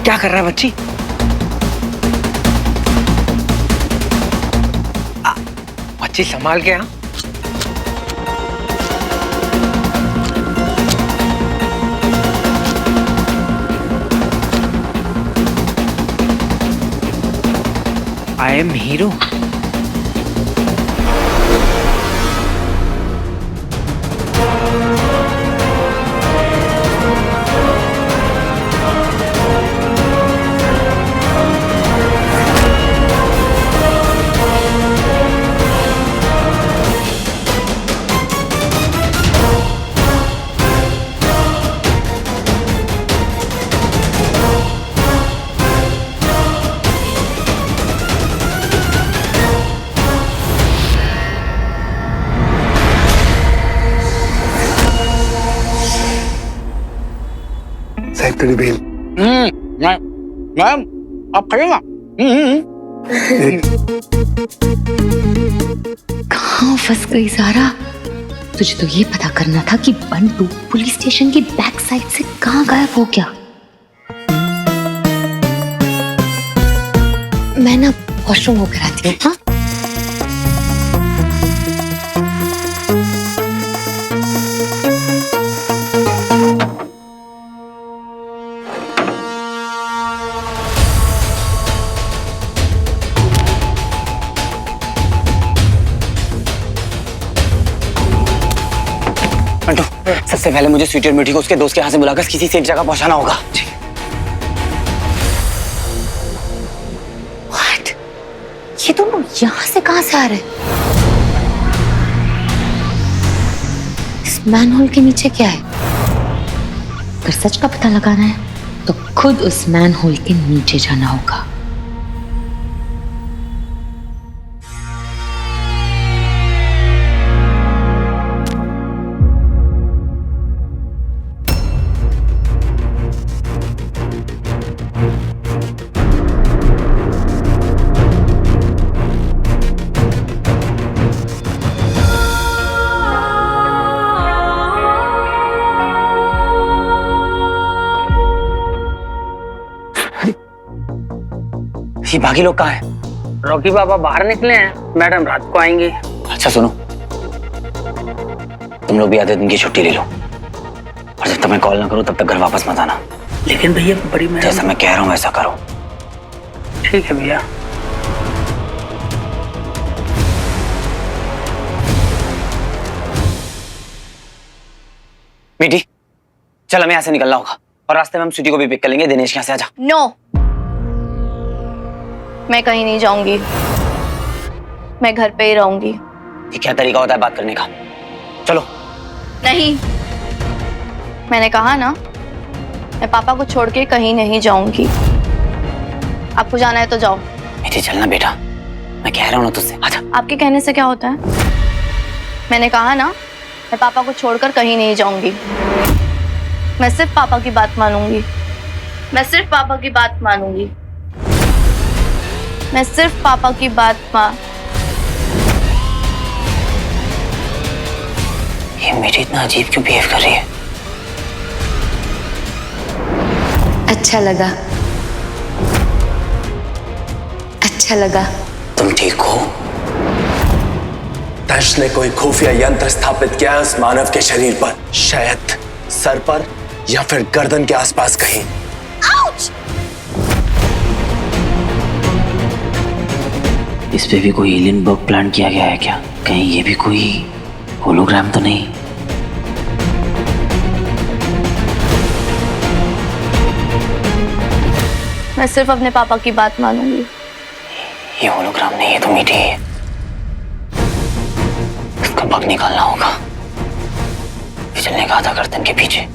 क्या कर रहा है बच्ची? बच्ची संभाल के। हाँ आई एम हीरो। साहब तेरी बहन। मैम आप खाइएगा। कहाँ फंस गई सारा? तुझे तो ये पता करना था कि बंटू पुलिस स्टेशन की बैक साइड से कहाँ गायब हो गया। मैं ना वॉशरूम होकर आती हूँ। हाँ बंटू, सबसे पहले मुझे स्वीटी और मीठी को उसके दोस्त के यहाँ से बुलाकर किसी सेफ जगह पहुंचाना होगा। What? ये दोनों यहाँ से कहाँ से आ रहे? इस मैनहोल के नीचे क्या है? अगर सच का पता लगाना है तो खुद उस मैनहोल के नीचे जाना होगा। ये बाकी लोग कहाँ हैं? रॉकी बाबा बाहर निकले हैं, मैडम रात को आएंगे। अच्छा सुनो, तुम लोग भी आधे दिन की छुट्टी ले लो और जब तक मैं कॉल ना करूं तब तक घर वापस मत आना। लेकिन भैया बड़ी मैडम। जैसा मैं कह रहा हूं वैसा करो। ठीक है भैया। मीठी चल, हमें यहाँ से निकलना होगा और रास्ते में हम स्वीटी को भी पिक कर लेंगे। दिनेश यहाँ से आजा। नो, मैं कहीं नहीं जाऊंगी, मैं घर पे ही रहूंगी। ये क्या तरीका होता है बात करने का? चलो। नहीं, मैंने कहा ना, मैं पापा को छोड़ के कहीं नहीं जाऊंगी। आपको जाना है तो जाओ। मीठी चलना बेटा, मैं कह रहा हूँ ना तुझसे, आजा। आपके कहने से क्या होता है? मैंने कहा ना, मैं पापा को छोड़कर कहीं नहीं जाऊंगी। मैं सिर्फ पापा की बात मानूंगी, मैं सिर्फ पापा की बात मानूंगी, मैं सिर्फ पापा की बात ये मीठी इतना अजीब क्यों बिहेव कर रही है? अच्छा लगा, अच्छा लगा। तुम ठीक हो? दश ने कोई खुफिया यंत्र स्थापित किया उस मानव के शरीर पर, शायद सर पर या फिर गर्दन के आसपास कहीं। इस पे भी कोई एलियन बग प्लान किया गया है क्या? कहीं ये भी कोई होलोग्राम तो नहीं? मैं सिर्फ अपने पापा की बात मानूंगी। ये होलोग्राम नहीं है तो मीठी है। इसका बग निकालना होगा, फिसलने का आधा गर्दन के पीछे।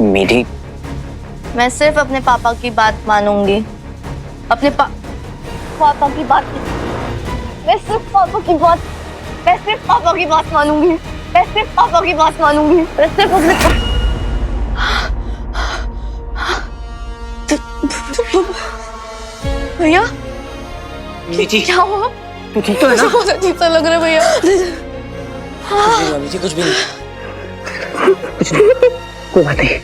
मीठी मैं सिर्फ अपने पापा की बात मानूंगी, अपने पापा की बात। मैं सिर्फ पापा की बात, मैं सिर्फ पापा की बात मानूंगी, मैं सिर्फ पापा की बात मानूंगी, मैं सिर्फ अपने भैया मीठी क्या हुआ? तू ठीक तो है ना? बहुत अजीब सा लग रहा है भैया। मीठी कुछ भी नहीं, कुछ नहीं, कोई बात नहीं।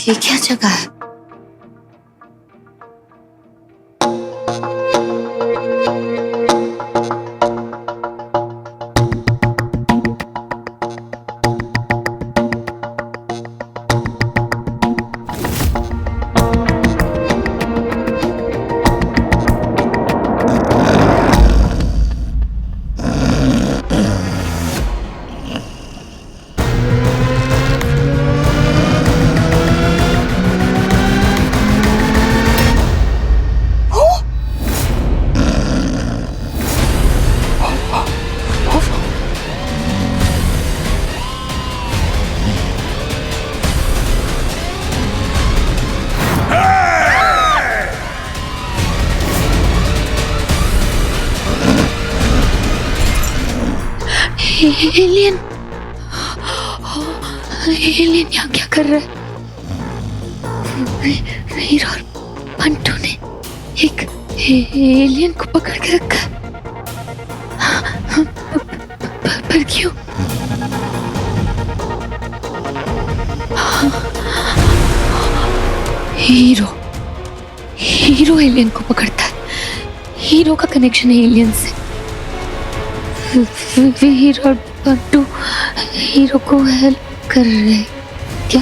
ये क्या जगह है? एलियन, एलियन यहाँ क्या कर रहा है? वीर और पंटू ने एक एलियन को पकड़ के रखा है। पर क्यों? हीरो, हीरो एलियन को पकड़ता है। हीरो का कनेक्शन है एलियन से। वीर और पंटू हीरो को हेल्प कर रहे हैं क्या?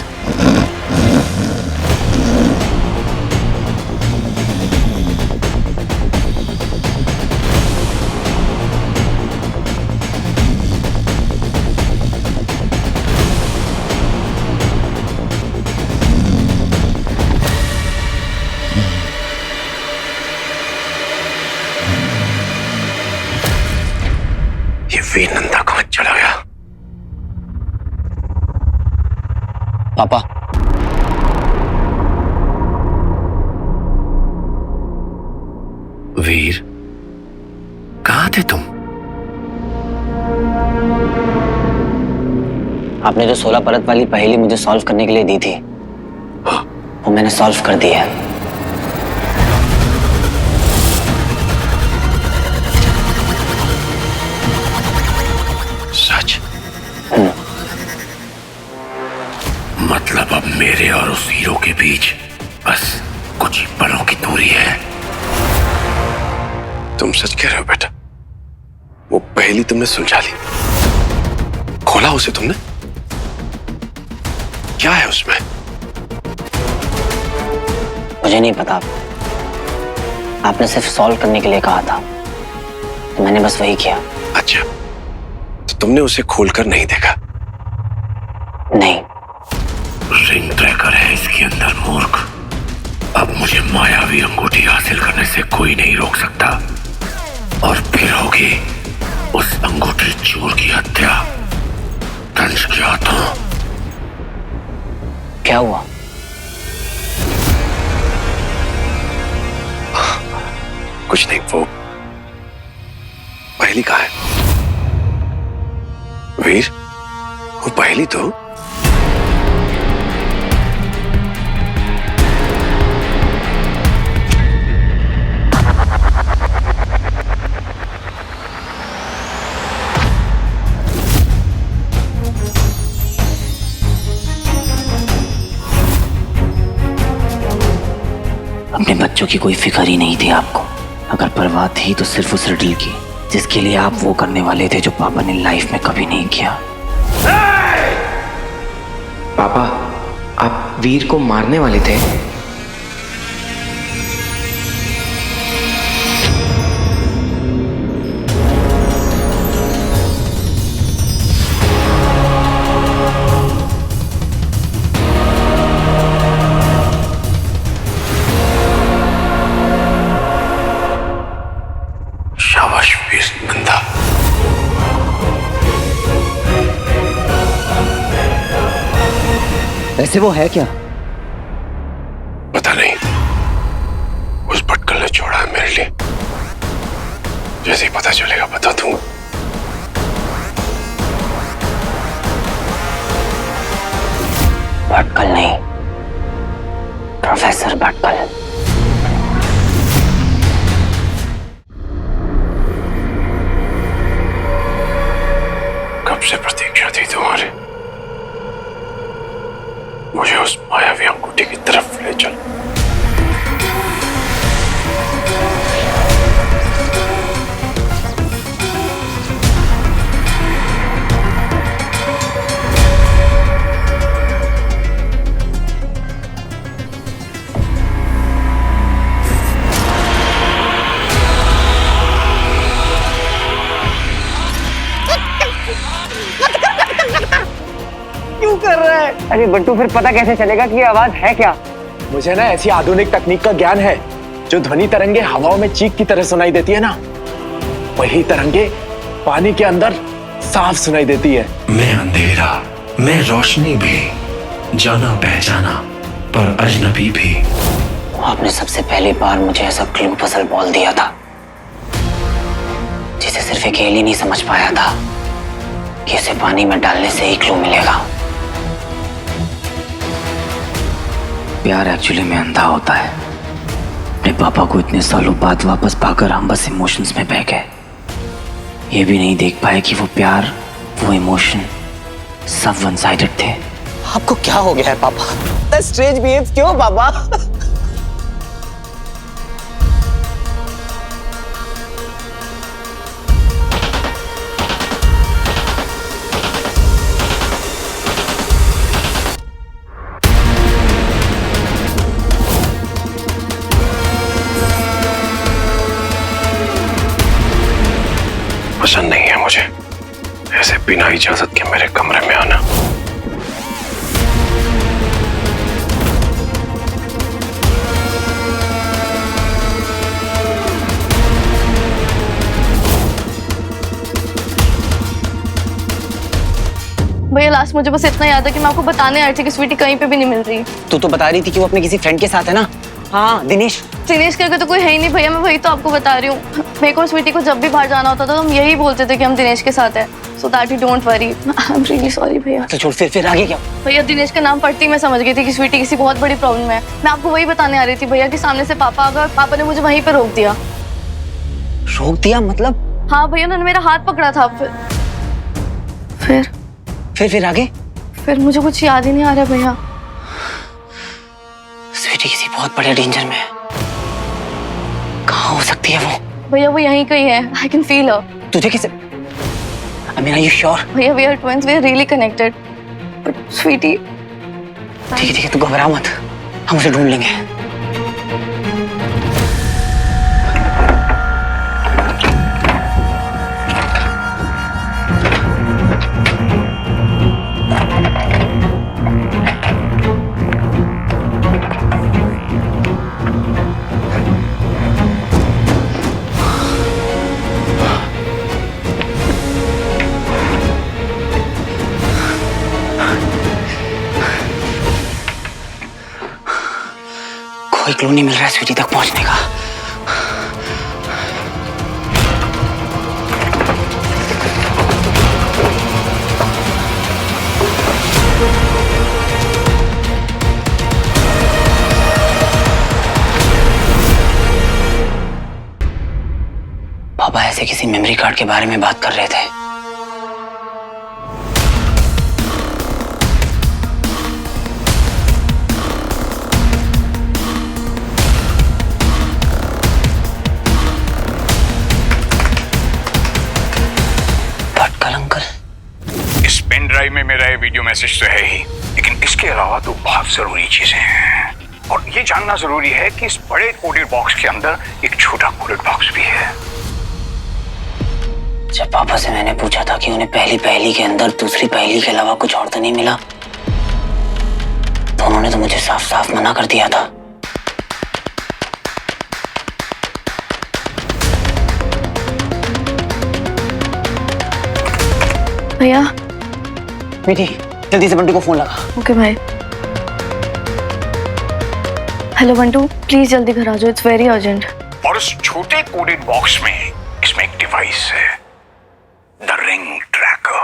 वीर नंदा कहां चला गया? पापा, वीर कहां थे तुम? आपने जो 16 परत वाली पहेली मुझे सॉल्व करने के लिए दी थी, वो मैंने सॉल्व कर दी है। सच? मतलब अब मेरे और उस हीरो के बीच बस कुछ ही पलों की दूरी है। तुम सच कह रहे हो बेटा? वो पहेली तुमने सुलझा ली? खोला उसे तुमने? क्या है उसमें? मुझे नहीं पता, आपने सिर्फ सॉल्व करने के लिए कहा था, तो मैंने बस वही किया। अच्छा, तो तुमने उसे खोलकर नहीं देखा? नहीं। रिंग ट्रैकर है इसके अंदर मूर्ख। अब मुझे मायावी अंगूठी हासिल करने से कोई नहीं रोक सकता, और फिर होगी उस अंगूठी चोर की हत्या दंश के हाथों। क्या हुआ? कुछ नहीं, वो पहेली कहाँ है? वीर, वो पहेली तो अपने बच्चों की कोई फिक्र ही नहीं थी आपको। अगर परवाह थी तो सिर्फ उस रिडल की, जिसके लिए आप वो करने वाले थे जो पापा ने लाइफ में कभी नहीं किया। पापा, आप वीर को मारने वाले थे? शाबाश वीर नंदा। वैसे वो है क्या? पता नहीं, उस भटकल ने छोड़ा है मेरे लिए। जैसे ही पता चलेगा बता दूंगा। भटकल नहीं, प्रोफेसर भटकल। कब से प्रतीक्षा थी तुम्हारी? मुझे उस मायावी अंगूठी अरे बंटू फिर पता कैसे चलेगा कि ये आवाज है क्या? मुझे ना ऐसी आधुनिक तकनीक का ज्ञान है जो ध्वनि तरंगे हवाओं में चीख की तरह सुनाई देती है ना, वही तरंगे पानी के अंदर साफ सुनाई देती है। मैं अंधेरा, मैं रोशनी भी, जाना पहचाना पर अजनबी भी। आपने सबसे पहली बार मुझे ऐसा क्लू पजल बॉल दिया था जिसे सिर्फ एक एली नहीं समझ पाया था कि उसे पानी में डालने से ही क्लू मिलेगा। प्यार एक्चुअली में अंधा होता है। अपने पापा को इतने सालों बाद वापस पाकर हम बस इमोशंस में बह गए, ये भी नहीं देख पाए कि वो प्यार, वो इमोशन सब वन साइडेड थे। आपको क्या हो गया है पापा? स्ट्रेंज बिहेव क्यों पापा? पसंद नहीं है मुझे ऐसे बिना इजाजत के मेरे कमरे में आना। भैया लास्ट मुझे बस इतना याद है कि मैं आपको बताने आई थी कि स्वीटी कहीं पे भी नहीं मिल रही। तू तो बता रही थी कि वो अपने किसी फ्रेंड के साथ है ना? हाँ दिनेश। दिनेश करके तो कोई है ही नहीं भैया, मैं वही तो आपको बता रही हूँ। मेरे को स्वीटी को जब भी बाहर जाना होता था तो हम यही बोलते थे कि हम दिनेश के साथ हैं, so that you don't worry. I am really sorry भैया। तो छोड़, फिर आगे क्या? भैया दिनेश का नाम पढ़ते ही मैं समझ गई थी कि स्वीटी किसी बहुत बड़ी प्रॉब्लम है। मैं आपको वही बताने आ रही थी भैया कि सामने से पापा आ गए, पापा ने मुझे वहीं पे रोक दिया। रोक दिया मतलब? हाँ भैया, उन्होंने मेरा हाथ पकड़ा था। फिर आगे? फिर मुझे कुछ याद ही नहीं आ रहा भैया। स्वीटी किसी बहुत बड़े डेंजर में है। कहाँ हो सकती है वो? भैया वो यहीं कहीं है। आई कैन फील हर। तुझे किसे? I mean, are you sure? भैया we are twins, we are really connected. But sweetie. ठीक है, तू घबरा मत, हम उसे ढूंढ लेंगे। कोई क्लू नहीं मिल रहा है स्वीटी तक पहुंचने का। पापा ऐसे किसी मेमोरी कार्ड के बारे में बात कर रहे थे। इस पेन ड्राइव में मेरा ये वीडियो मैसेज तो है ही, लेकिन इसके अलावा तो बहुत जरूरी चीजें हैं। और ये जानना जरूरी है कि इस बड़े कोडेड बॉक्स के अंदर एक छोटा कोडेड बॉक्स भी है। जब पापा से मैंने पूछा था कि उन्हें पहली पहेली के अंदर दूसरी पहेली के अलावा कुछ और तो नहीं मिला, तो उन्होंने तो मुझे साफ साफ मना कर दिया था। भैया। बेटी जल्दी से बंटू को फोन लगा। ओके भाई। हेलो बंटू, प्लीज जल्दी घर आ जाओ, इट्स वेरी अर्जेंट। और उस छोटे कोडेड बॉक्स में इसमें एक डिवाइस है, द रिंग ट्रैकर।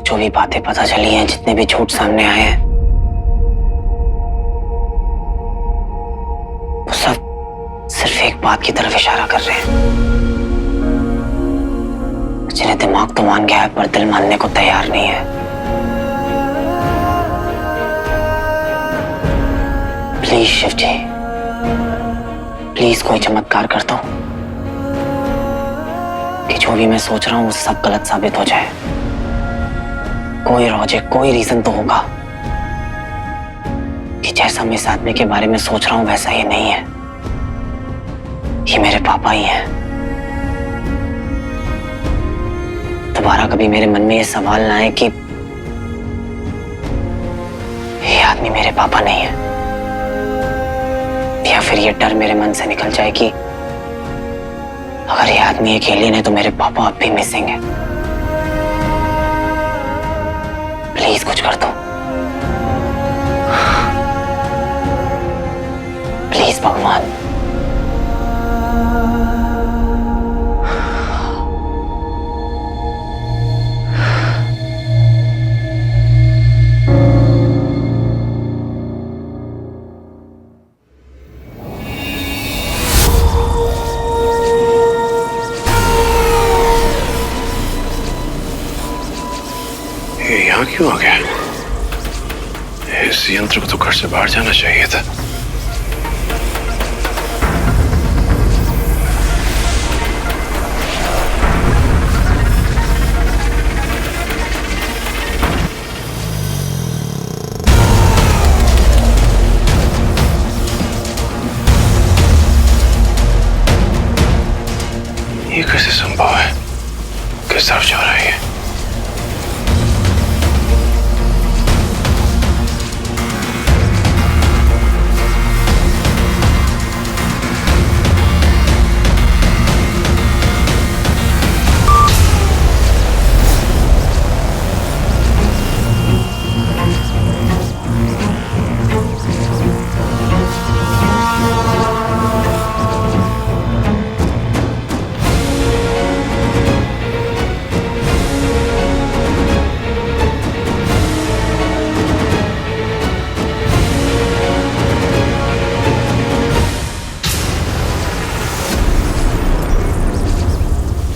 जो भी बातें पता चली हैं, जितने भी झूठ सामने आए हैं, वो सब सिर्फ एक बात की तरफ इशारा कर रहे हैं। जिन्हें दिमाग तो मान गया है पर दिल मानने को तैयार नहीं है। प्लीज शिव जी, प्लीज कोई चमत्कार कर दो कि जो भी मैं सोच रहा हूं वो सब गलत साबित हो जाए। कोई लॉजिक, कोई रीजन तो होगा कि जैसा मैं इस आदमी के बारे में सोच रहा हूं वैसा ये नहीं है। ये मेरे पापा ही हैं। दोबारा कभी मेरे मन में ये सवाल ना आए कि ये आदमी मेरे पापा नहीं है, या फिर ये डर मेरे मन से निकल जाए कि अगर ये आदमी एक एलियन है तो मेरे पापा अब भी मिसिंग है। प्लीज कुछ कर दो, प्लीज भगवान। ये यहाँ क्यों आ गया? इस यंत्र को तो घर से बाहर जाना चाहिए था। ये कैसे संभव है? किस तरफ जा रहा है ये?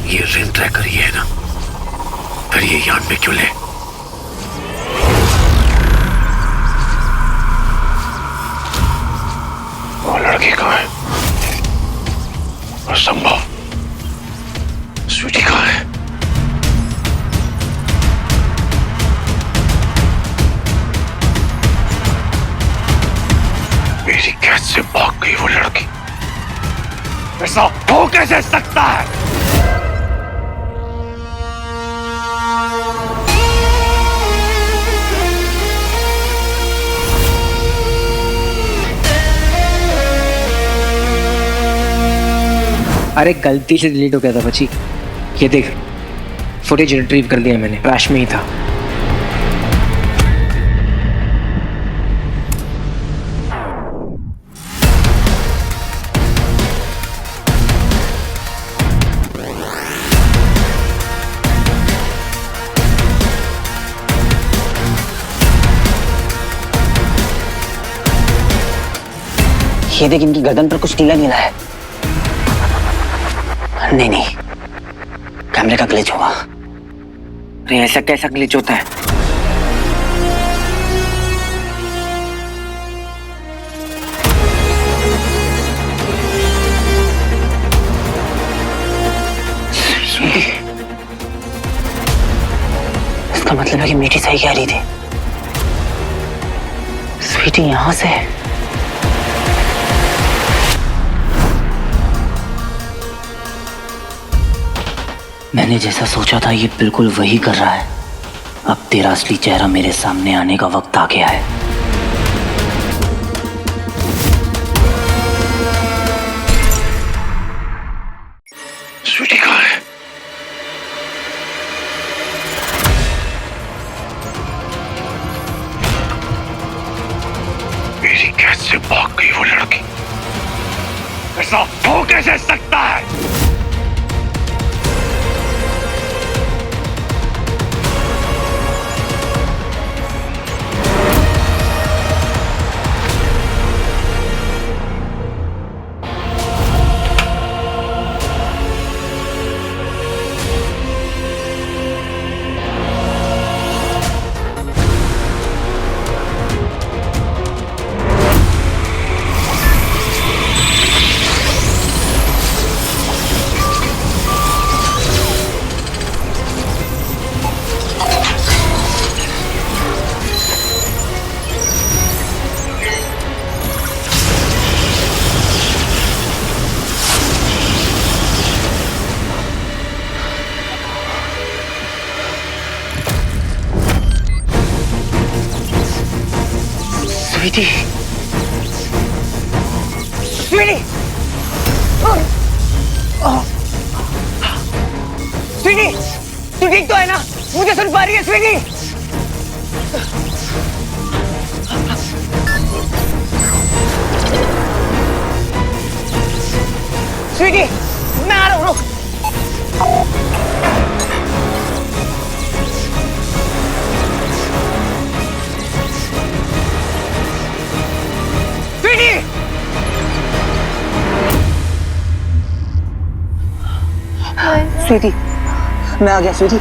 ये रिंग ट्रैकर ही है ना? फिर ये यान में क्यों ले? वो लड़की कहाँ है? असंभव। स्वीटी कहाँ है? मेरी कैद से भाग गई वो लड़की। ऐसा हो कैसे सकता है? अरे गलती से डिलीट हो गया था बच्ची। ये देख, फुटेज रिट्रीव कर लिया मैंने, फ्लैश में ही था। ये देख, इनकी गर्दन पर कुछ नीला नीला है। नहीं नहीं, कैमरे का ग्लिच होगा। नहीं, ऐसा कैसा ग्लिच होता है? इसका मतलब है कि मीठी सही कह रही थी। स्वीटी यहां से मैंने जैसा सोचा था ये बिल्कुल वही कर रहा है। अब तेरा असली चेहरा मेरे सामने आने का वक्त आ गया है। स्वीटी कहाँ है? मेरी कैद से भाग गई वो लड़की। ऐसा हो कैसे सकता है? स्वीटी, स्वीटी, स्वीटी, तू ठीक तो है ना? मुझे सुन पा रही है स्वीटी? स्वीटी, मैं आ रहा हूँ, रुक। स्वीटी, स्वीटी, मैं आ गया स्वीटी।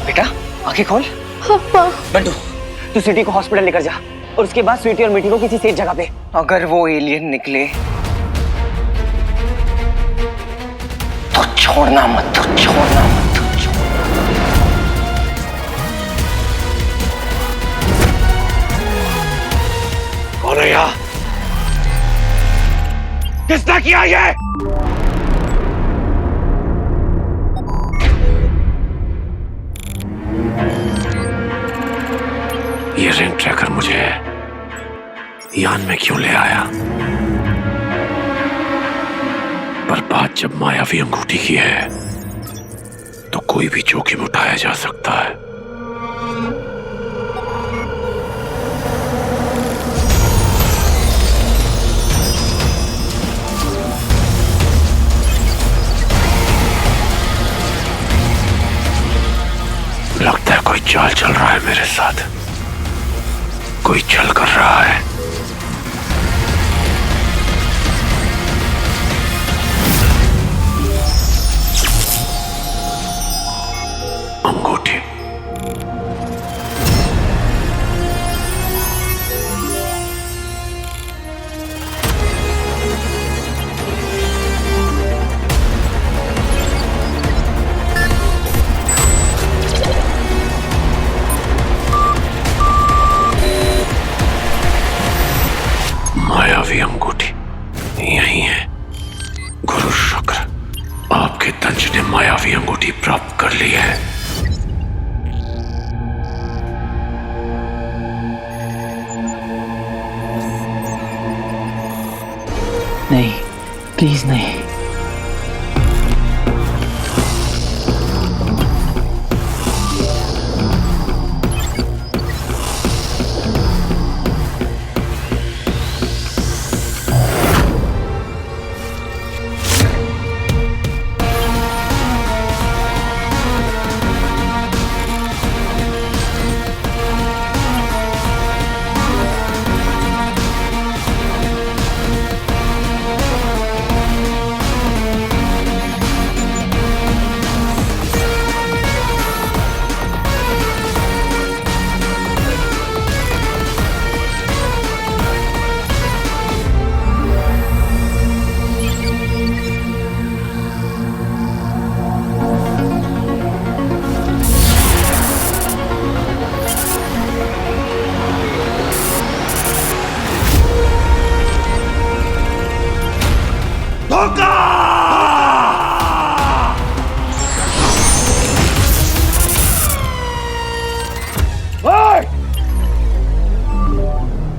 बेटा आंखें खोल। बंटू, तू स्वीटी को हॉस्पिटल लेकर जा और उसके बाद स्वीटी और मीठी को किसी सेफ जगह पे। अगर वो एलियन निकले तो छोड़ना मत, तो छोड़ना मत, तो कौन है यहाँ? किसने किया ये? ये रिंग ट्रैकर मुझे यान में क्यों ले आया? पर बात जब मायावी अंगूठी की है तो कोई भी जोखिम उठाया जा सकता है। लगता है कोई चाल चल रहा है मेरे साथ, कोई छल कर रहा है। अंगूठी, मायावी अंगूठी यही है। गुरु शुक्र, आपके तंज ने मायावी अंगूठी प्राप्त कर ली है। नहीं, प्लीज नहीं।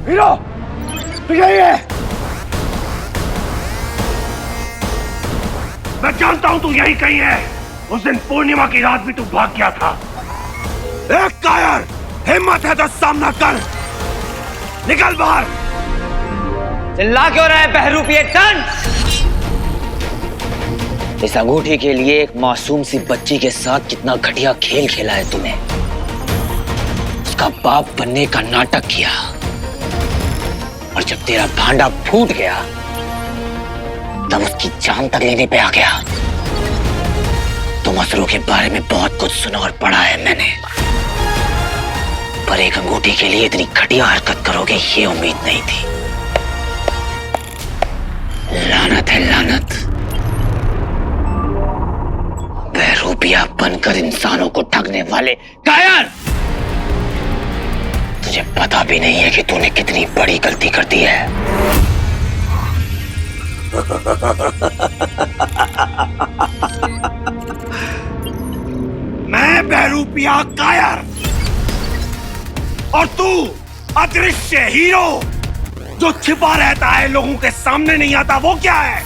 हीरो, तू यही है। मैं जानता हूं तू यही कहीं है। उस दिन पूर्णिमा की रात भी तू भाग गया था। एक कायर, हिम्मत है तो सामना कर। निकल बाहर। चिल्ला क्यों रहा है बहरूपिये टन? इस अंगूठी के लिए एक मासूम सी बच्ची के साथ कितना घटिया खेल खेला है तूने। उसका बाप बनने का नाटक किया और जब तेरा भांडा फूट गया तब उसकी जान तक लेने पे आ गया। तुम असुरों के बारे में बहुत कुछ सुना और पढ़ा है मैंने, पर एक अंगूठी के लिए इतनी घटिया हरकत करोगे ये उम्मीद नहीं थी। लानत है, लानत। बहरूपिया बनकर इंसानों को ठगने वाले कायर! तुझे पता भी नहीं है कि तूने कितनी बड़ी गलती कर दी है। मैं बहरूपिया कायर और तू अदृश्य हीरो जो छिपा रहता है, लोगों के सामने नहीं आता। वो क्या है?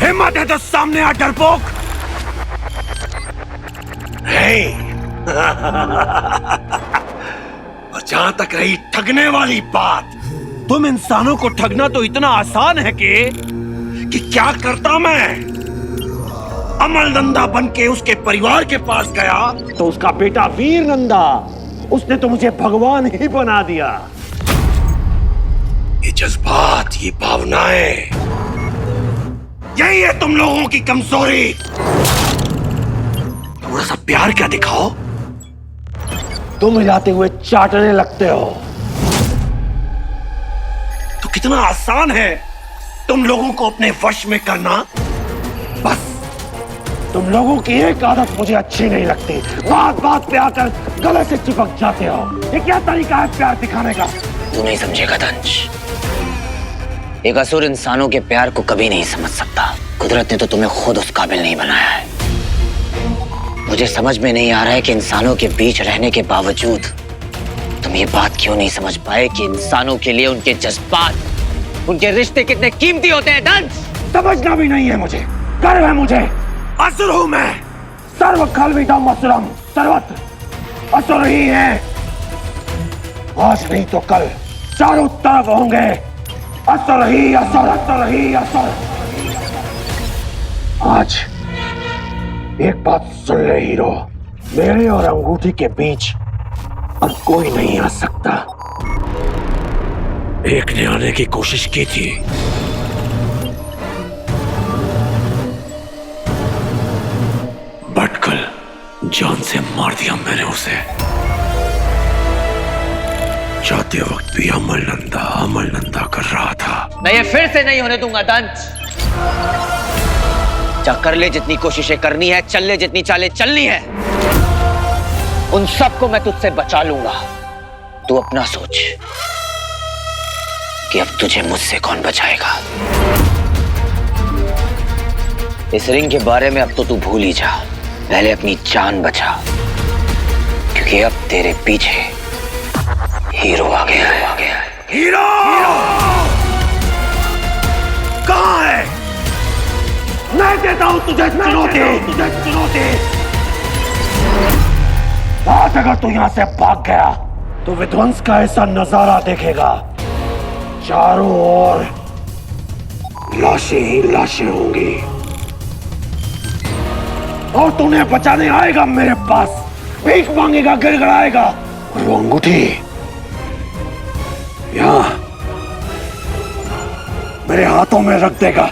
हिम्मत है तो सामने आ डरपोक। और जहां तक रही ठगने वाली बात, तुम इंसानों को ठगना तो इतना आसान है कि क्या करता मैं? अमल नंदा बन के उसके परिवार के पास गया तो उसका बेटा वीर नंदा, उसने तो मुझे भगवान ही बना दिया। ये जज्बात, ये भावनाएं, यही है तुम लोगों की कमजोरी। थोड़ा सा प्यार क्या दिखाओ, तुम हिलाते हुए चाटने लगते हो। तो कितना आसान है तुम लोगों को अपने वश में करना। बस तुम लोगों की एक आदत मुझे अच्छी नहीं लगती, बात बात पे आकर गले से चिपक जाते हो। ये क्या तरीका है प्यार दिखाने का? तू नहीं समझेगा दंश। एक असुर इंसानों के प्यार को कभी नहीं समझ सकता। कुदरत ने तो तुम्हें खुद उस काबिल नहीं बनाया है। मुझे समझ में नहीं आ रहा है कि इंसानों के बीच रहने के बावजूद तुम ये बात क्यों नहीं समझ पाए कि इंसानों के लिए उनके जज्बात, उनके रिश्ते कितने कीमती होते हैं। दंश, समझना भी नहीं है मुझे, गर्व है मुझे। असुर हूं मैं, सर्व खल्विदम असुरम, सर्वत्र असुर ही है। आज नहीं तो कल चारों तरफ होंगे असुर ही असुर, असुर ही असुर। आज एक बात सुन ले हीरो, मेरे और अंगूठी के बीच अब कोई नहीं आ सकता। एक ने आने की कोशिश की थी, बट कल जान से मार दिया मैंने उसे। जाते वक्त भी अमल नंदा कर रहा था। मैं ये फिर से नहीं होने दूंगा दंश। जा कर ले जितनी कोशिशें करनी है, चल ले जितनी चालें चलनी है, उन सबको मैं तुझसे बचा लूंगा। तू अपना सोच कि अब तुझे मुझसे कौन बचाएगा। इस रिंग के बारे में अब तो तू भूल ही जा, पहले अपनी जान बचा, क्योंकि अब तेरे पीछे हीरो आ गया है। हीरो कहाँ है? मैं देता हूं तुझे चुनौती। आज अगर तू यहां से भाग गया तो विध्वंस का ऐसा नजारा देखेगा, चारों ओर लाशें ही लाशें होंगी, और तूने बचाने आएगा मेरे पास, भीख मांगेगा, गिड़गिड़ाएगा, और वो अंगूठी यहां मेरे हाथों में रख देगा।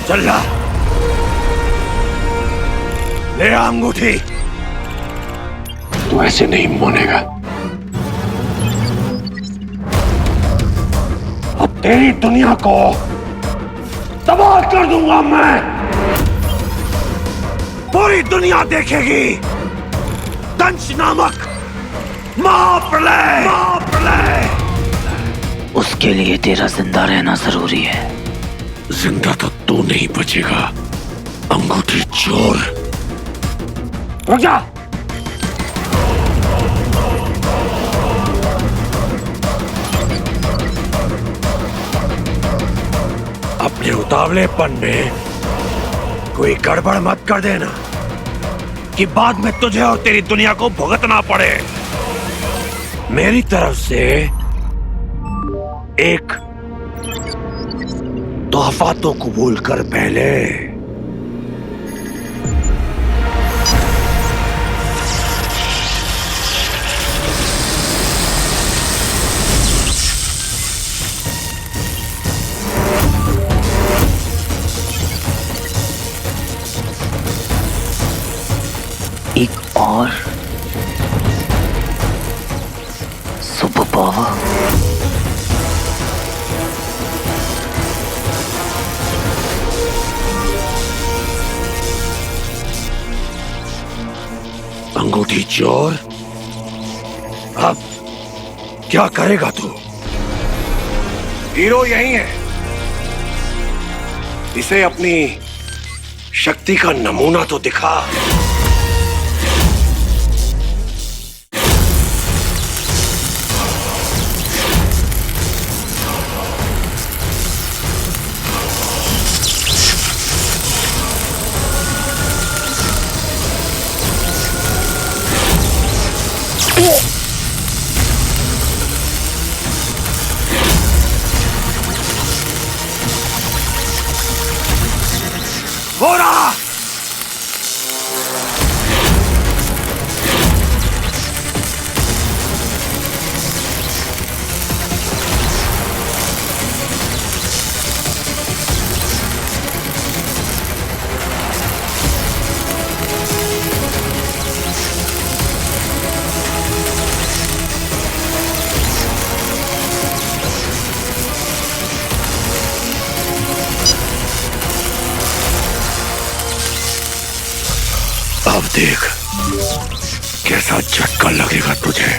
चल जा, ले आ अंगूठी। तू ऐसे नहीं मानेगा। अब तेरी दुनिया को तबाह कर दूंगा मैं। पूरी दुनिया देखेगी दंश नामक महाप्रलय। उसके लिए तेरा जिंदा रहना जरूरी है। जिंदा तो तू नहीं बचेगा, अंगूठी चोर। रुक जा। अपने उतावलेपन में कोई गड़बड़ मत कर देना कि बाद में तुझे और तेरी दुनिया को भुगतना पड़े। मेरी तरफ से एक तोहफा तो कबूल कर पहले। एक और सुपर पावर। चोर, अब क्या करेगा तू? हीरो यही है, इसे अपनी शक्ति का नमूना तो दिखा। हो रहा अब देख कैसा झटका लगेगा तुझे।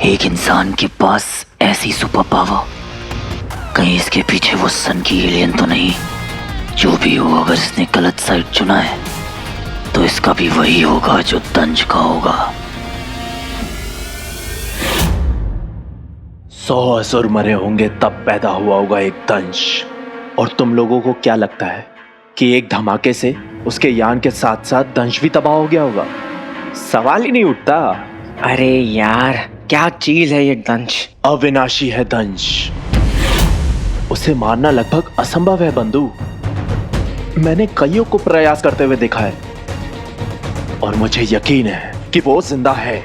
एक इंसान के पास ऐसी सुपर पावर, कहीं इसके पीछे वो सन की एलियन तो नहीं? जो भी हो, अगर इसने गलत साइड चुना है तो इसका भी वही होगा जो दंश का होगा। 100 असुर मरे होंगे तब पैदा हुआ होगा एक दंश। और तुम लोगों को क्या लगता है कि एक धमाके से उसके यान के साथ साथ दंश भी तबाह हो गया होगा? सवाल ही नहीं उठता। अरे यार, क्या चीज है ये दंश? अविनाशी है दंश, उसे मारना लगभग असंभव है बंधु। मैंने कईयों को प्रयास करते हुए देखा है और मुझे यकीन है कि वो जिंदा है।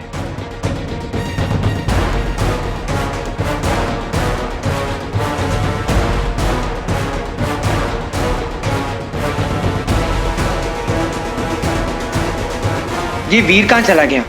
ये वीर कहाँ चला गया?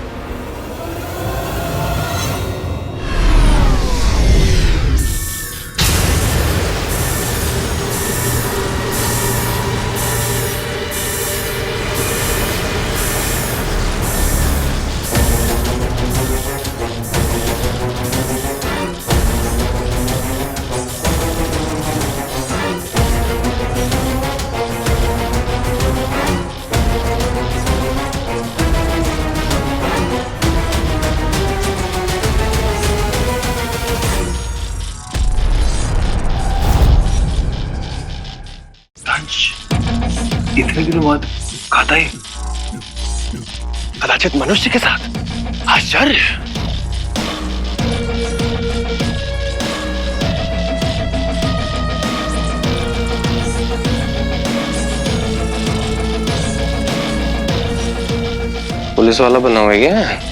इतने दिनों बाद खाता है, कदाचित मनुष्य के साथ। आश्चर्य। पुलिस वाला बना हुआ है क्या?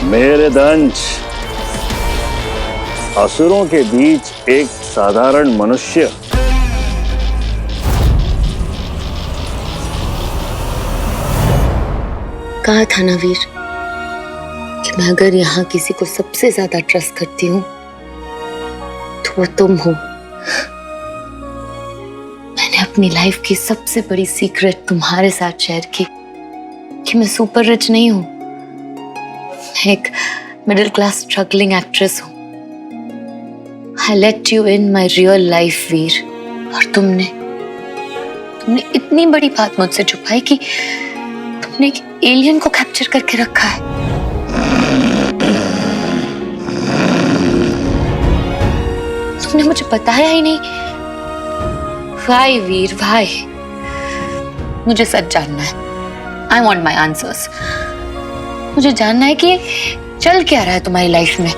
मेरे दंश, असुरों के बीच एक साधारण मनुष्य कहा था ना वीर कि मैं अगर यहाँ किसी को सबसे ज्यादा ट्रस्ट करती हूँ तो वो तुम हो। अपनी लाइफ की सबसे बड़ी सीक्रेट तुम्हारे साथ शेयर की कि मैं सुपर रिच नहीं हूं, मैं एक मिडिल क्लास स्ट्रगलिंग एक्ट्रेस हूं। I let you in my real life, वीर। और तुमने इतनी बड़ी बात मुझसे छुपाई कि तुमने एक एलियन को कैप्चर करके रखा है। तुमने मुझे बताया ही नहीं। भाई वीर भाई, मुझे सच जानना है। I want my answers। मुझे जानना है कि चल क्या रहा है तुम्हारी लाइफ में।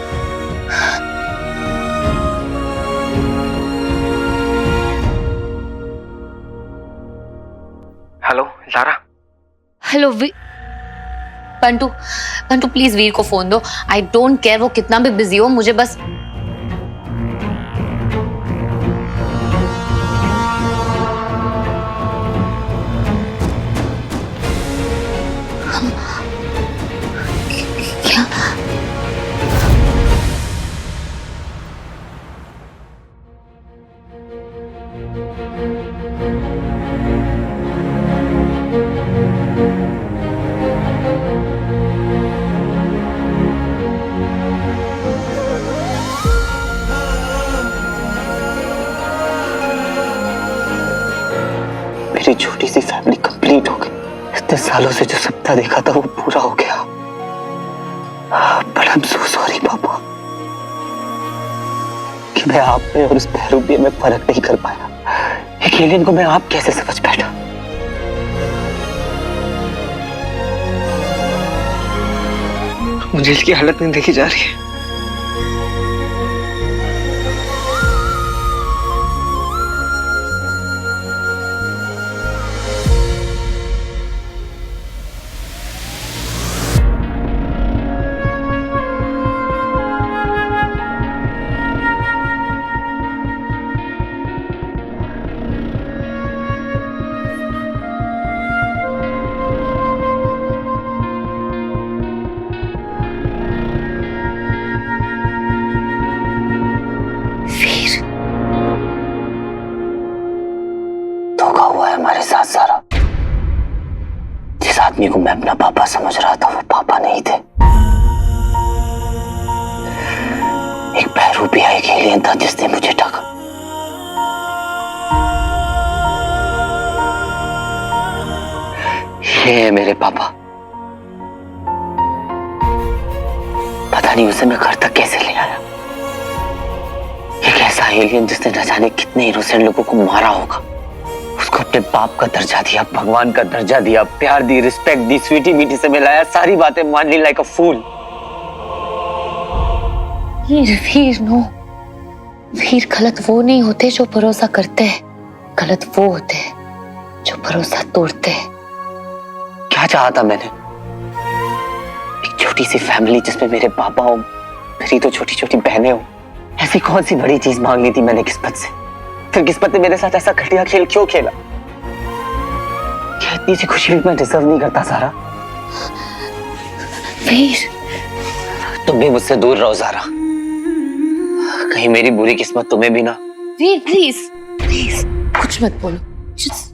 Hello Lara. Hello Pantu please Veer को फोन दो। आई डोंट केयर वो कितना भी बिजी हो, मुझे बस क्या मेरी छोटी सी फैमिली कंप्लीट हो गई। इतने सालों से जो सपना देखा था वो पूरा हो गया। But I am so sorry पापा कि मैं आप में और उस बहरूपिये में फर्क नहीं कर पाया। एक एलियन को मैं आप कैसे समझ बैठा। मुझे इसकी हालत नहीं देखी जा रही है। धोखा हुआ है हमारे साथ सारा। जिस आदमी को मैं अपना पापा समझ रहा था वो पापा नहीं थे। एक बहरूपिया एक एलियन था जिसने मुझे ठगा। ये है मेरे पापा। पता नहीं उसे मैं घर तक कैसे ले आया। एक ऐसा एलियन जिसने न जाने कितने इनोसेंट लोगों को मारा होगा। उसको अपने बाप का दर्जा दिया, भगवान का दर्जा दिया, प्यार दी, रिस्पेक्ट दी, स्वीटी मीठी से मिलाया, सारी बातें मान ली लाइक अ फूल। वीर नो, वीर गलत वो नहीं होते जो भरोसा करते हैं, गलत वो होते हैं जो भरोसा तोड़ते हैं। क्या चाहा था मैंने? एक छोटी सी फैमिली जिसमें मेरे पापा हो, मेरी तो छोटी छोटी बहनें हो। ऐसी कौन सी बड़ी चीज मांग ली थी मैंने किस्मत से? फिर किस्मत ने मेरे साथ ऐसा घटिया खेल क्यों खेला? क्या इतनी सी खुशी भी मैं डिजर्व नहीं करता सारा? वीर, तुम भी मुझसे दूर रहो ज़ारा। कहीं मेरी बुरी किस्मत तुम्हें भी ना। वीर प्लीज प्लीज कुछ मत बोलो। just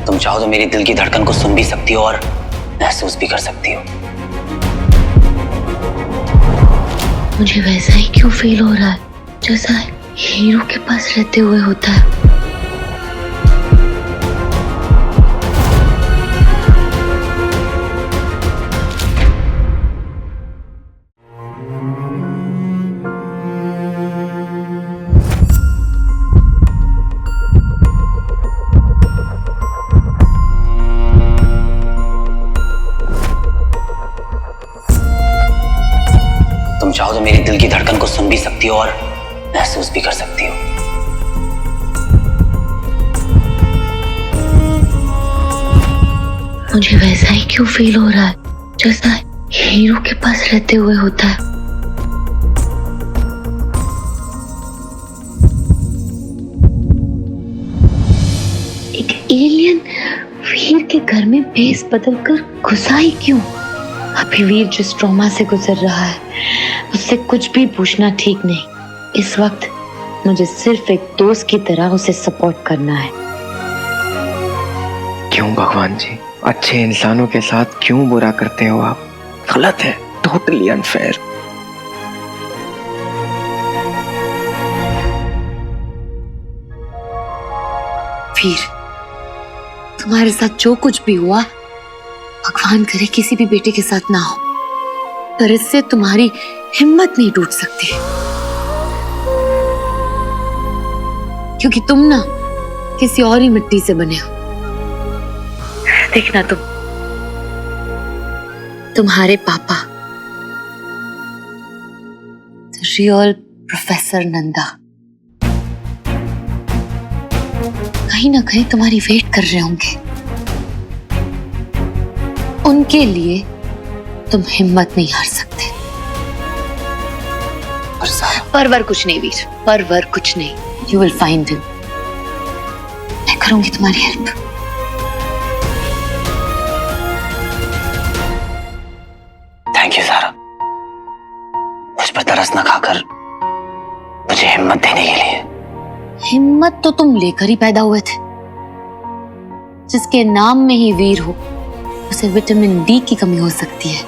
तुम चाहो तो मेरी दिल की धड़कन को सुन भी सकती हो और महसूस भी कर सकती हो। मुझे वैसा ही क्यों फील हो रहा है जैसा हीरो के पास रहते हुए होता है। तुम चाहो तो मेरी दिल की धड़कन को सुन भी सकती हो और महसूस भी कर सकती हो। मुझे वैसा ही क्यों फील हो रहा है जैसा हीरो के पास रहते हुए होता है। एलियन वीर के घर में भेस बदलकर घुसा ही क्यों? अभी वीर जिस ट्रॉमा से गुजर रहा है उससे कुछ भी पूछना ठीक नहीं। इस वक्त मुझे सिर्फ एक दोस्त की तरह उसे सपोर्ट करना है। क्यों भगवान जी, अच्छे इंसानों के साथ क्यों बुरा करते हो आप? गलत है, टोटली अनफेयर। वीर, तुम्हारे साथ जो कुछ भी हुआ भगवान करे किसी भी बेटे के साथ ना हो, पर इससे तुम्हारी हिम्मत नहीं टूट सकती, क्योंकि तुम ना किसी और ही मिट्टी से बने हो। देखना तुम्हारे पापा रियल प्रोफेसर नंदा कहीं ना कहीं तुम्हारी वेट कर रहे होंगे। उनके लिए तुम हिम्मत नहीं हार सकते। परवर कुछ नहीं वीर, परवर कुछ नहीं। You will find him. मैं करूंगी तुम्हारी हेल्प। थैंक यू सारा, मुझ पर तरस न खाकर मुझे हिम्मत देने के लिए। हिम्मत तो तुम लेकर ही पैदा हुए थे। जिसके नाम में ही वीर हो उसे विटामिन डी की कमी हो सकती है,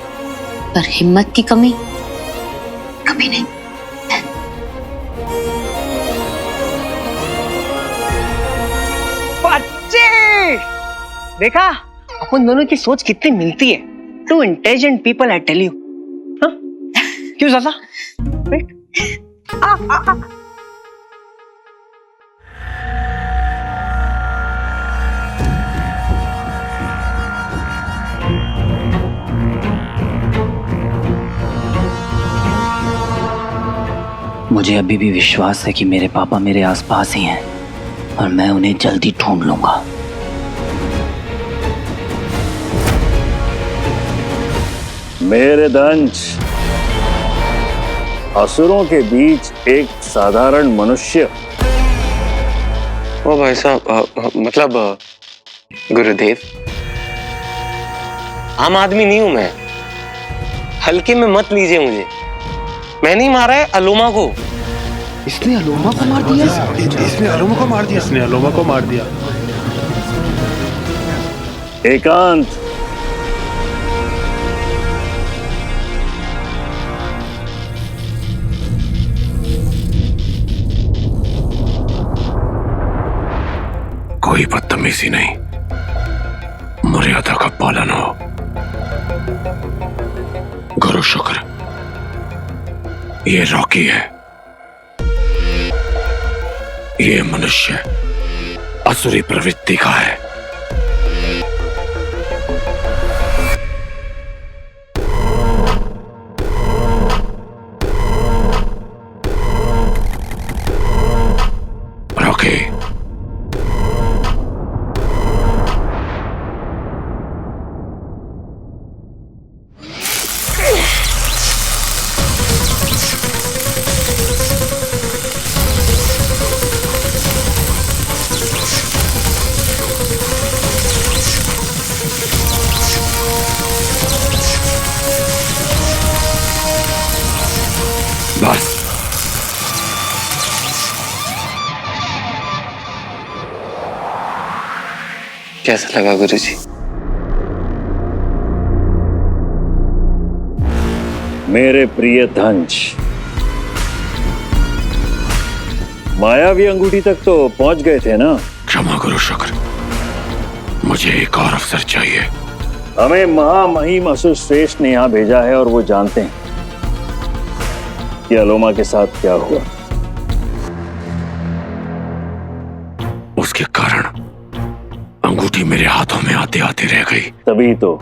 पर हिम्मत की कमी कभी नहीं। बच्चे, देखा अपन दोनों की सोच कितनी मिलती है। Two intelligent people, I tell you. क्यों ज़्यादा? मुझे अभी भी विश्वास है कि मेरे पापा मेरे आसपास ही हैं और मैं उन्हें जल्दी ढूंढ लूंगा। मेरे दंश, असुरों के बीच एक साधारण मनुष्य। ओ भाई साहब, मतलब गुरुदेव, आम आदमी नहीं हूं मैं। हल्के में मत लीजिए मुझे। मैं नहीं मारा है अलोमा को। इसने अलोमा को मार दिया? इसने अलोमा को मार दिया। इसने अलोमा को मार दिया। एकांत, कोई बदतमीजी नहीं, मर्यादा का पालन हो। गुरु शुक्र, ये रॉकी है। ये मनुष्य असुरी प्रवृत्ति का है। रॉकी, बस कैसा लगा गुरुजी? मेरे प्रिय धंश, मायावी अंगूठी तक तो पहुंच गए थे ना? क्षमा गुरु शुक्र, मुझे एक और अवसर चाहिए। हमें महामहिम असुर श्रेष्ठ ने यहाँ भेजा है और वो जानते हैं कि अलोमा के साथ क्या हुआ। उसके कारण अंगूठी मेरे हाथों में आते आते रह गई। तभी तो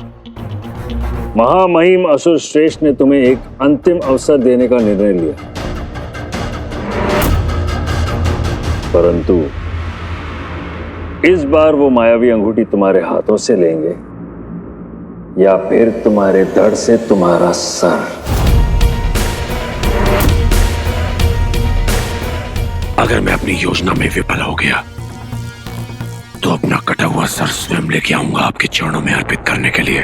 महामहिम असुर श्रेष्ठ ने तुम्हें एक अंतिम अवसर देने का निर्णय लिया, परंतु इस बार वो मायावी अंगूठी तुम्हारे हाथों से लेंगे या फिर तुम्हारे धड़ से तुम्हारा सर। अगर मैं अपनी योजना में विफल हो गया तो अपना कटा हुआ सर स्वयं लेके आऊंगा आपके चरणों में अर्पित करने के लिए,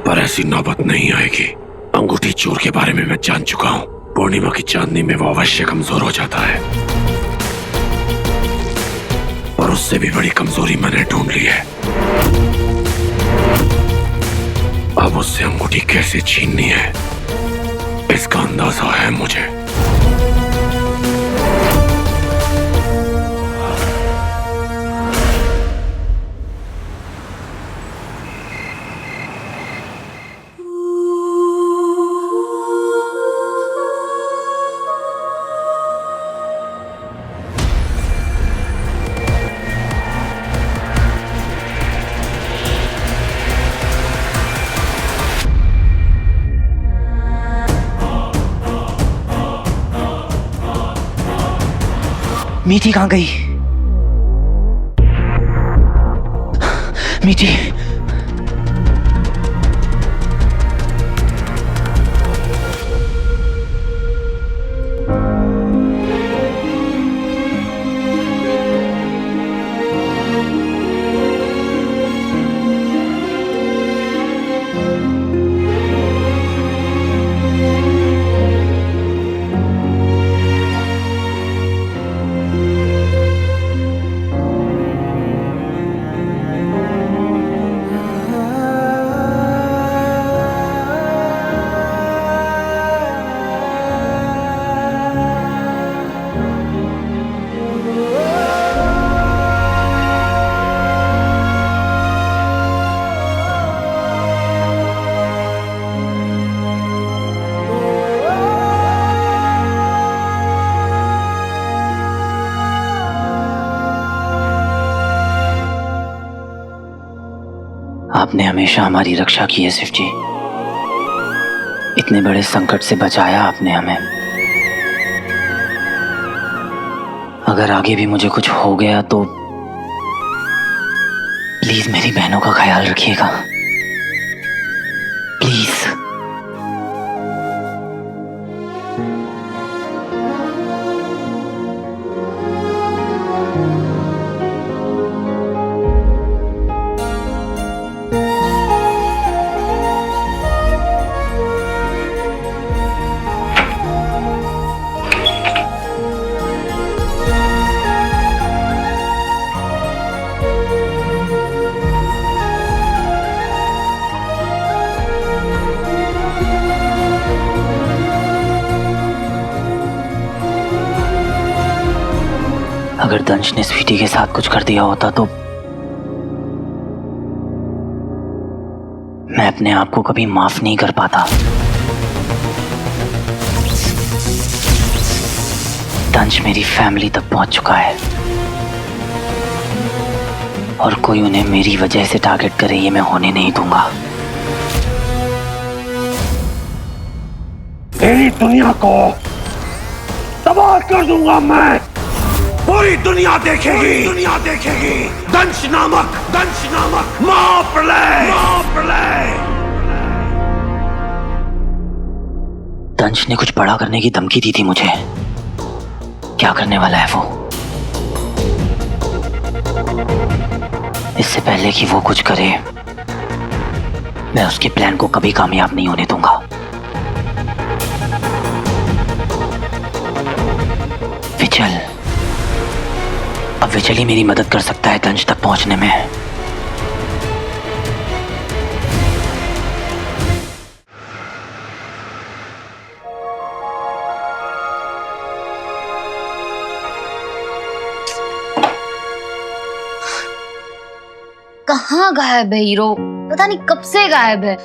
पर ऐसी नौबत नहीं आएगी। अंगूठी चोर के बारे में मैं जान चुका हूं। पूर्णिमा की चांदनी में वो अवश्य कमजोर हो जाता है, और उससे भी बड़ी कमजोरी मैंने ढूंढ ली है। अब उससे अंगूठी कैसे छीननी है इसका अंदाजा है मुझे। मीठी कहाँ गई? मीठी, आपने हमेशा हमारी रक्षा की है शिव जी। इतने बड़े संकट से बचाया आपने हमें। अगर आगे भी मुझे कुछ हो गया तो प्लीज मेरी बहनों का ख्याल रखिएगा, प्लीज। अगर दंश ने स्वीटी के साथ कुछ कर दिया होता तो मैं अपने आप को कभी माफ नहीं कर पाता। दंश मेरी फैमिली तक पहुंच चुका है और कोई उन्हें मेरी वजह से टारगेट करे ये मैं होने नहीं दूंगा। तेरी दुनिया को तबाह कर दूंगा मैं। पूरी दुनिया देखेगी, दुनिया देखेगी दंश नामक महाप्रलय। दंश ने कुछ बड़ा करने की धमकी दी थी मुझे। क्या करने वाला है वो? इससे पहले कि वो कुछ करे मैं उसके प्लान को कभी कामयाब नहीं होने दूंगा। विचल, अब विचल ही मेरी मदद कर सकता है दंश तक पहुंचने में। कहाँ गायब है हीरो? पता नहीं कब से गायब है।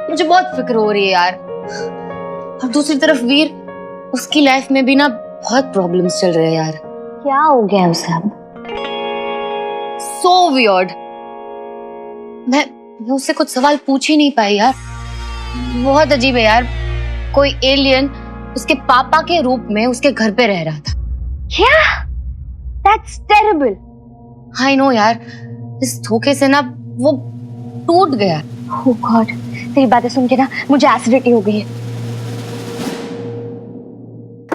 मुझे बहुत फिक्र हो रही है यार। और दूसरी तरफ वीर, उसकी लाइफ में भी ना बहुत प्रॉब्लम्स चल रहे हैं यार। क्या हो गया उसे अब? So weird। मैं उससे कुछ सवाल पूछ ही नहीं पाई यार। बहुत अजीब है यार। कोई एलियन उसके पापा के रूप में उसके घर पे रह रहा था। क्या? That's terrible। I know यार, इस धोखे से ना वो टूट गया। Oh God, तेरी बातें सुन के ना मुझे एसिडिटी हो गई है।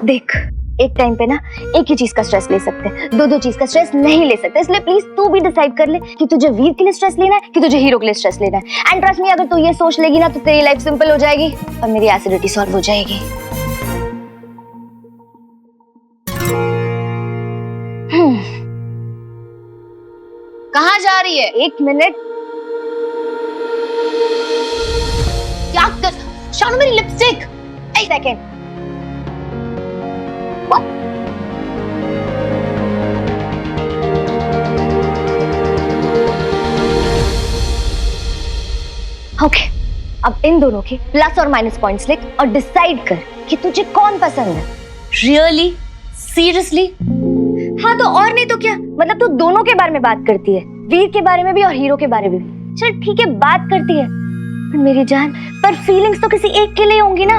देख, एक टाइम पे ना एक ही चीज का स्ट्रेस ले सकते हैं, दो चीज का स्ट्रेस नहीं ले सकते। इसलिए प्लीज तू भी डिसाइड कर ले कि तुझे वीर के लिए स्ट्रेस लेना है कि तुझे हीरो के लिए स्ट्रेस लेना है। एंड ट्रस्ट मी, अगर तू ये सोच लेगी ना तो तेरी लाइफ सिंपल हो जाएगी और मेरी एसिडिटी सॉल्व हो जाएगी। कहाँ जा रही है? 1 मिनट। क्या कर? शानू मेरी लिपस्टिक। एक सेकेंड। ओके, अब इन दोनों के प्लस और माइनस पॉइंट्स लिख और डिसाइड कर कि तुझे कौन पसंद है। रियली? सीरियसली? हाँ तो और नहीं तो क्या, मतलब तू दोनों के बारे में बात करती है, वीर के बारे में भी और हीरो के बारे में भी। चल ठीक है, बात करती है, पर मेरी जान, पर फीलिंग्स तो किसी एक के लिए होंगी ना।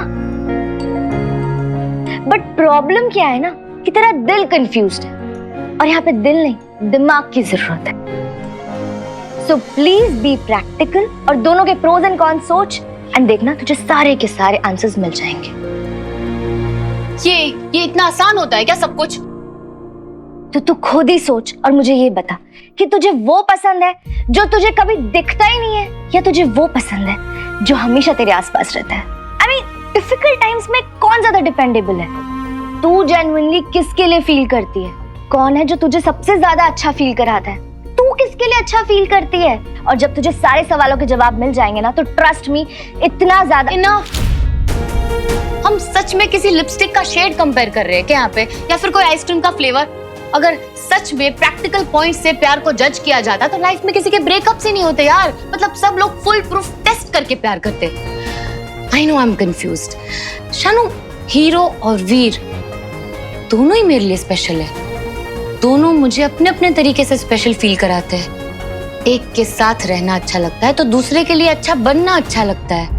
बट प्रॉब्लम क्या है ना कि तेरा दिल कंफ्यूज्ड है और यहाँ पे दिल नहीं दिमाग की जरूरत है। सो प्लीज बी प्रैक्टिकल और दोनों के प्रोज एंड कॉन्स सोच एंड देखना तुझे सारे के सारे आंसर्स मिल जाएंगे। ये इतना आसान होता है क्या सब कुछ? तो तू खुद ही सोच और मुझे ये बता कि तुझे वो पसंद है जो तुझे कभी दिखता ही नहीं है, या तुझे वो पसंद है जो हमेशा तेरे आसपास रहता है। आई मीन डिफिकल्ट टाइम्स में कौन ज्यादा डिपेंडेबल है? तू जेन्युइनली किसके लिए फील करती है? कौन है जो तुझे सबसे ज्यादा अच्छा फील कराता है? तू किसके लिए अच्छा फील करती है? और जब तुझे सारे सवालों के जवाब मिल जाएंगे ना तो ट्रस्ट मी, इतना ज्यादा इनफ। हम सच में किसी लिपस्टिक का शेड कंपेयर कर रहे हैं क्या यहाँ पे, या फिर कोई आइसक्रीम का फ्लेवर? अगर सच में प्रैक्टिकल पॉइंट से प्यार को जज किया जाता तो लाइफ में किसी के ब्रेकअप से नहीं होते यार। मतलब सब लोग फुल प्रूफ टेस्ट करके प्यार करते। I know I am confused. Shanu, hero और वीर दोनों ही मेरे लिए स्पेशल है। दोनों मुझे अपने अपने तरीके से स्पेशल फील कराते हैं। एक के साथ रहना अच्छा लगता है तो दूसरे के लिए अच्छा बनना अच्छा लगता है।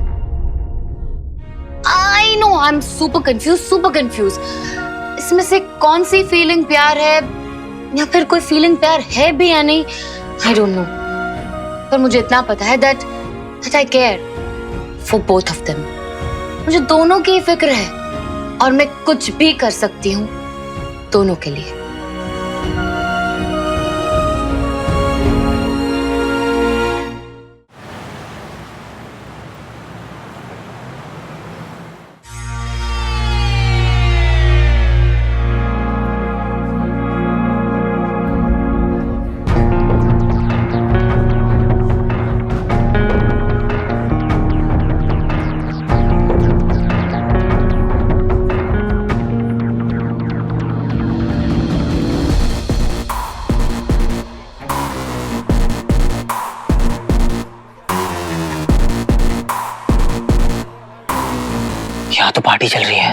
आई know I am super confuse. इसमें से कौन सी फीलिंग प्यार है या फिर कोई फीलिंग प्यार है भी या नहीं, आई डोंट नो। पर मुझे इतना पता है that I care for both of them. मुझे दोनों की फिक्र है और मैं कुछ भी कर सकती हूँ दोनों के लिए। यहाँ तो पार्टी चल रही है,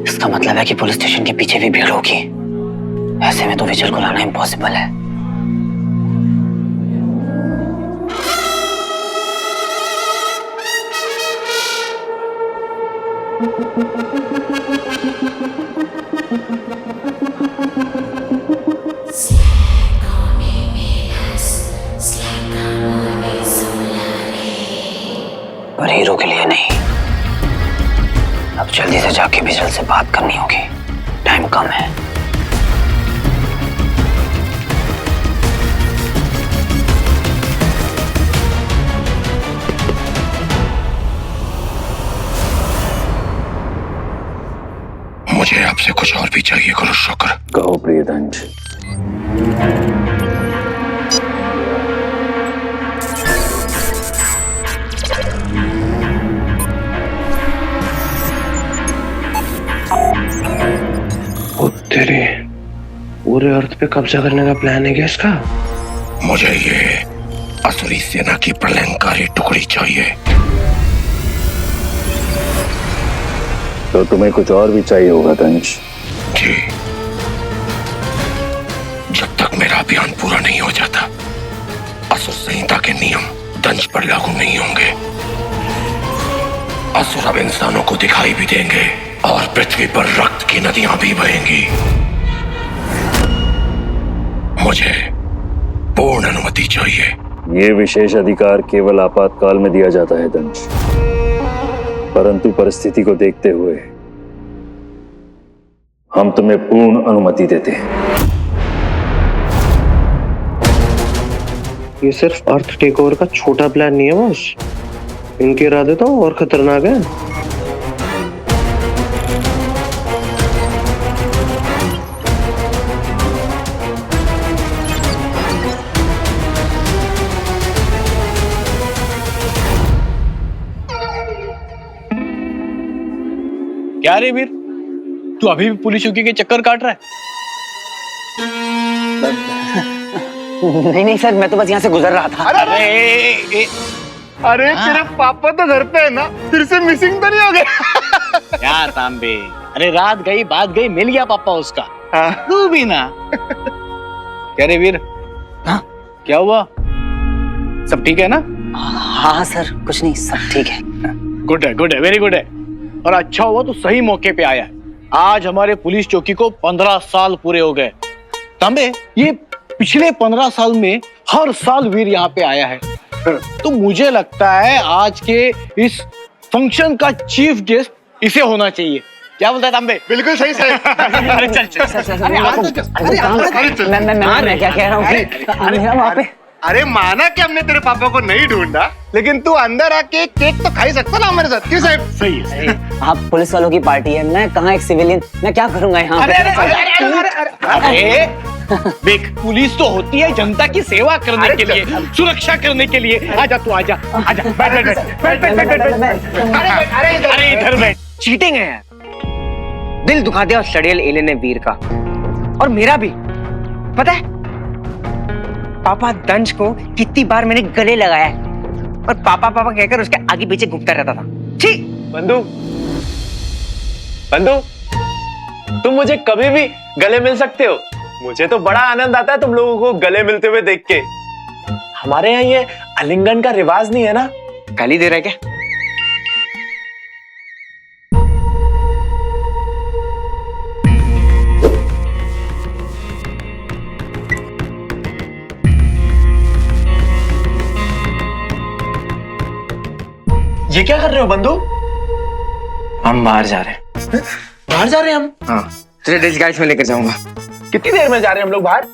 इसका मतलब है कि पुलिस स्टेशन के पीछे भी भीड़ होगी। ऐसे में तो विजय को लाना इम्पॉसिबल है। पर हीरो के लिए नहीं। अब जल्दी से जाके विजल से बात करनी होगी, टाइम कम है। मुझे आपसे कुछ और भी चाहिए गुरु शुक्र। कहो प्रियदंश। तेरे पूरे अर्थ पे कब्जा करने का प्लान है क्या इसका? मुझे ये असुरी सेना की प्रलयंकारी टुकड़ी चाहिए। तो तुम्हें कुछ और भी चाहिए होगा दंश। जी, जब तक मेरा अभियान पूरा नहीं हो जाता असुर संहिता के नियम दंश पर लागू नहीं होंगे। असुर अब इंसानों को दिखाई भी देंगे और पृथ्वी पर रक्त की नदियां भी बहेंगी। मुझे पूर्ण अनुमति चाहिए। ये विशेष अधिकार केवल आपातकाल में दिया जाता है दंश, परंतु परिस्थिति को देखते हुए हम तुम्हें पूर्ण अनुमति देते हैं। ये सिर्फ अर्थ टेक ओवर का छोटा प्लान नहीं है बॉस, इनके इरादे तो और खतरनाक है। क्या रे वीर, तू अभी भी पुलिस चौकी के चक्कर काट रहा है? नहीं सर, मैं तो बस यहाँ से गुजर रहा था। अरे तेरे पापा तो घर पे है ना, फिर से मिसिंग तो नहीं हो गए? क्या तांबे, अरे रात गई बात गई, मिल गया पापा उसका। तू भी ना। क्या रे वीर, हाँ क्या हुआ? सब ठीक है ना? हाँ सर, कुछ नहीं, सब ठीक है। गुड है, वेरी गुड है। और अच्छा हुआ तू सही मौके पे आया है। आज हमारे पुलिस चौकी को 15 साल पूरे हो गए। तांबे, ये पिछले 15 साल में हर साल वीर यहाँ पे आया है। तो मुझे लगता है आज के इस फंक्शन का चीफ गेस्ट इसे होना चाहिए। क्या बोलता है तांबे? बिल्कुल सही सर। अरे चल। मैं क्या कह रहा हूँ वहाँ पे। अरे माना कि हमने तेरे पापा को नहीं ढूंढा, लेकिन तू अंदर आके केक तो खा ही सकता ना हमारे साथ। क्यों साहब? सही है। आप पुलिस वालों की पार्टी है, मैं कहाँ एक सिविलियन, मैं क्या करूंगा यहाँ पे? अरे देख, पुलिस तो होती है जनता की सेवा करने के लिए, सुरक्षा करने के लिए। आजा तू, आजा बैठ। अरे इधर बैठ। चीटिंग है यार, दिल दुखा दिया उस सड़ियल एलियन ने वीर का, और मेरा भी। पता है पापा दंश को कितनी बार मैंने गले लगाया है, और पापा कहकर उसके आगे पीछे घूमता रहता था। ठीक बंधु, तुम मुझे कभी भी गले मिल सकते हो। मुझे तो बड़ा आनंद आता है तुम लोगों को गले मिलते हुए देख के। हमारे यहाँ ये आलिंगन का रिवाज नहीं है ना। गाली दे रहा है क्या? ये क्या कर रहे हो बंधु? हम बाहर जा रहे हैं। बाहर जा रहे हैं हम? हाँ, तुझे डिस्गाइज में लेकर जाऊंगा। कितनी देर में जा रहे हैं हम लोग बाहर?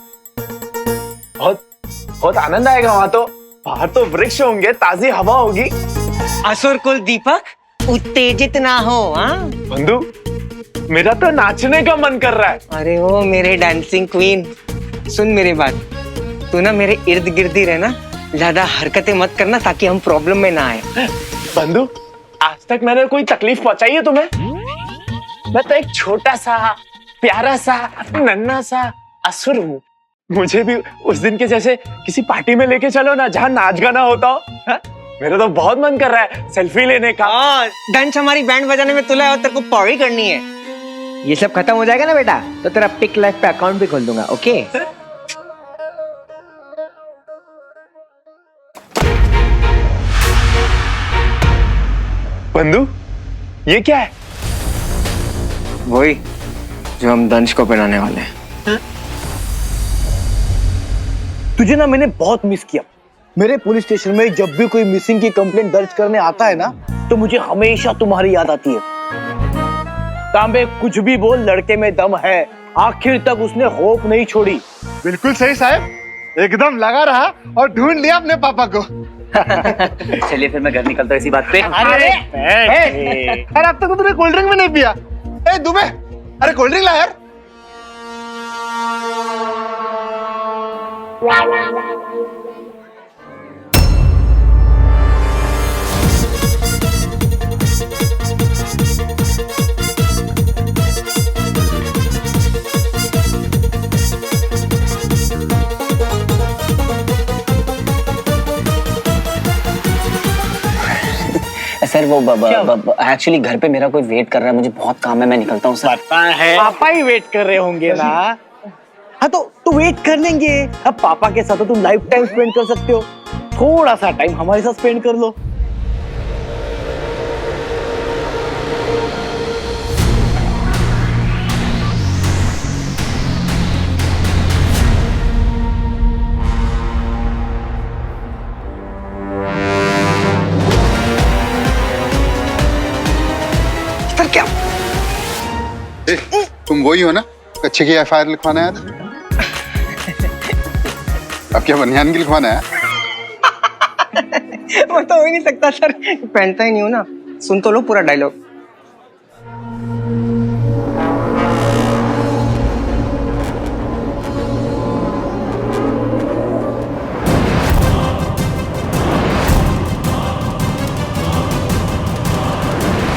बहुत आनंद आएगा वहां तो। बाहर तो वृक्ष होंगे, ताजी हवा होगी। असुर कुल दीपक उत्तेजित ना हो। हाँ बंधु, मेरा तो नाचने का मन कर रहा है। अरे ओ मेरे डांसिंग क्वीन, सुन मेरी बात। तू ना मेरे इर्द गिर्द ही रहना, ज्यादा हरकतें मत करना ताकि हम प्रॉब्लम में ना आए। बंधु, आज तक मैंने कोई तकलीफ पहुंचाई है तुम्हें? मैं तो एक छोटा सा प्यारा सा नन्हा सा असुर हूँ। मुझे भी उस दिन के जैसे किसी पार्टी में लेके चलो ना, जहाँ नाच गाना होता हो। हा? मेरा तो बहुत मन कर रहा है सेल्फी लेने का। डंच हमारी बैंड बजाने में तुला है और तेरे को पौड़ी करनी है। ये सब खत्म हो जाएगा ना बेटा, तो तेरा पिक लाइफ पे अकाउंट भी खोल दूंगा। ओके? बंधु, ये क्या है? वही जो हम दंश को पहनाने वाले हैं। तुझे ना मैंने बहुत मिस किया। मेरे पुलिस स्टेशन में जब भी कोई मिसिंग की कंप्लेंट दर्ज करने आता है ना, तो मुझे हमेशा तुम्हारी याद आती है। तांबे, कुछ भी बोल, लड़के में दम है। आखिर तक उसने होप नहीं छोड़ी। बिल्कुल सही साहब, एकदम लगा रहा और ढूंढ लिया अपने पापा को। चलिए फिर मैं घर निकलता हूँ इसी बात पे। अरे अब तक तूने कोल्ड ड्रिंक भी नहीं पिया। ए दुबे, अरे कोल्ड ड्रिंक ला यार। सर वो एक्चुअली घर पे मेरा कोई वेट कर रहा है, मुझे बहुत काम है, मैं निकलता हूँ सर। पता है पापा ही वेट कर रहे होंगे ना। हाँ तो वेट कर लेंगे। अब पापा के साथ तो तुम लाइफ टाइम स्पेंड कर सकते हो, थोड़ा सा टाइम हमारे साथ स्पेंड कर लो। तुम वही हो ना कच्चे की एफआईआर लिखवाना है? अब क्या बनियान की लिखवाना है? वो तो हो ही नहीं सकता सर, पहनता ही नहीं हूं ना। सुन तो लो पूरा डायलॉग।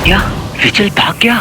क्या विचल भाग गया?